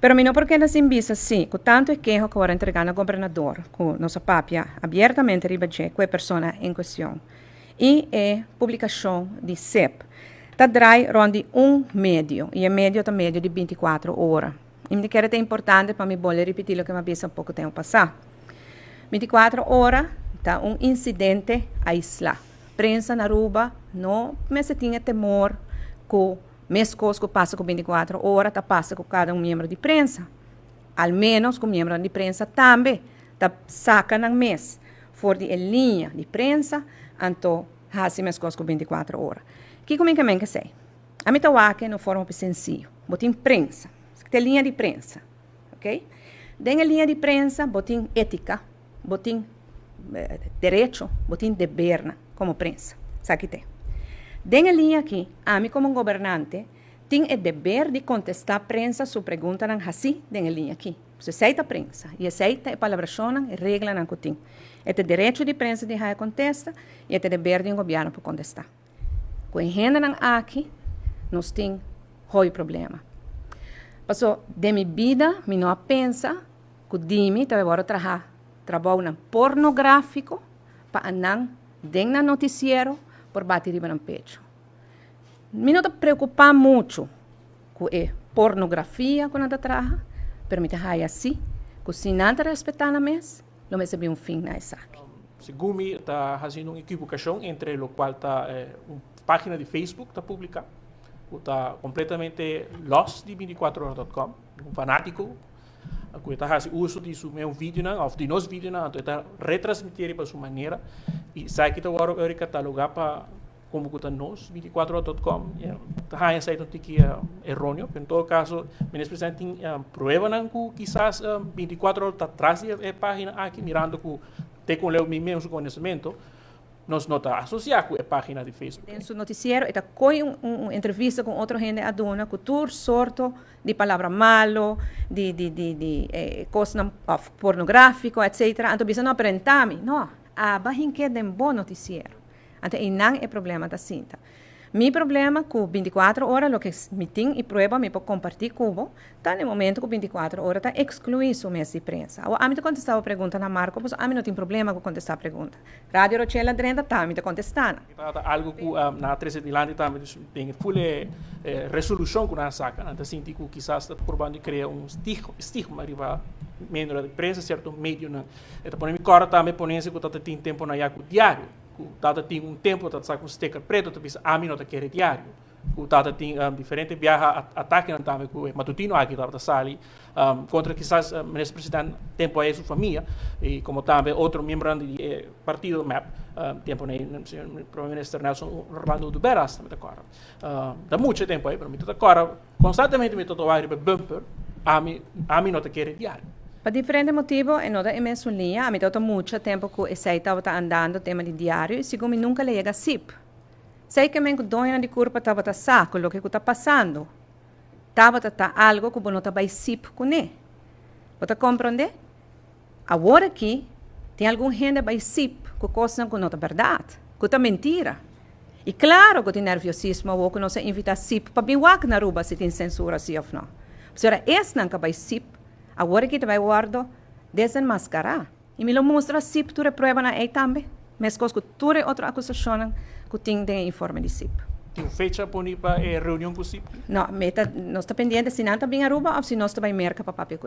Pero mi no porque las invisa, sí, con tanto es quejo que ahora entregar al gobernador, con nuestra papia abiertamente ribache, con persona en cuestión. Y publicación de CEP. Está drai rondi medio, e medio está medio de 24 horas. E me quero é importante para me bolher repetir o que me disse há pouco tempo passado. 24 horas está incidente a isla. Prensa na Aruba, não me se tinha temor que mês que passa com 24 horas, tá passa com cada membro de prensa. Al menos com membro de prensa também, tá saca no mês. For de linha de prensa, então, há-se mês com 24 horas. Que como é que sei? A mim tá aqui no forma sencillo. Botim prensa. Tem linha de prensa, ok? Dentro linha de prensa, botim ética, botim direito, botim deber como prensa. Sabe que tem? Dentro linha aqui, a mim como governante, tem o dever de contestar a prensa sua pergunta não assim dentro linha aqui. Você aceita a prensa e aceita a palavração e regra não que tem. É o direito de prensa de contestar e é o dever de governo para contestar. Com gente não aqui, nós temos um problema. Passou de minha vida, me não pensa que dimi também agora trabalho pornográfico para não dentro do noticiero por bater riba no pecho. Me não preocupa muito com a pornografia quando eu trabalho, mas me deixa assim, que se não respeitar na mesa, não me recebi fim na saque. Segumi está fazendo uma equivocação entre o qual está uma página de Facebook está publicada. Está completamente lost de 24horas.com, um fanático, que está fazendo uso de seu vídeo, ou de nosso vídeo, então está retransmitir para sua maneira, e sai que está agora catalogar para como está nós, 24horas.com, está fazendo que é errôneo, em todo caso, o ministro tem prova que quizás 24 horas está atrás da página aqui, mirando que tem com o mesmo conhecimento, nós não está associado com a página de Facebook. Em seu noticiero, está com uma entrevista com outra gente aduna, com todo sorto de palavra malo, de coisa pornográfico, etc. Então, bisa não aparentar-me. Não, a barrinha que é um bom noticiero. Então, e não é problema da cinta. Meu problema com 24 horas, o que me tem e prova, me pode compartilhar com você, está no momento que 24 horas está excluído o mês de prensa. A mim contestar a pergunta na Marco, a mim não tem problema com contestar a pergunta. Rádio Rochela Drenda está, me contestando. Algo que na 13 de Lande também tem full resolução que nós saca, então sinto que quizás está probando de criar estigma riba membro da prensa, certo meio não. Então por mim agora também ponense que está tem tempo na iaco diário. Tata tem tempo para sacar sticker preto, tu pensa, a mim não te quer diário. Tata tem diferente viaja ataque não também com matutino aqui tava sali contra quizás ministro presidente tempo aí sua família e como também outro membro do partido MAP tempo aí primeiro-ministro Nelson Orlando do Beras também agora dá muito tempo aí para mim agora constantemente me tô vai bumper a mim não te quer diário. Por diferentes motivos, eu não tenho mesmo linha. A mim estou muito tempo que eu estava andando tema de diário e segundo nunca le chega SIP. Sei que me dona de curva estava a saco o que está passando. Estava a algo que não estava SIP com ele. Você compreende? Agora aqui tem algum gente vai SIP que coisa que não é verdade, que é mentira. E claro que tem nerviosismo ou que não se invita SIP para biwak na Aruba se tem censura assim ou não. Se era esse não que vai SIP. Agora que vai guardo desenmascarar. E me lo mostra SIP, tu reprueba na também. Mas que tu outra acusação que tem de informe de SIP. Tem fecha para reunião com o SIP? Não, nós está pendente se não está bem Aruba ou se nós está bem merca para papel.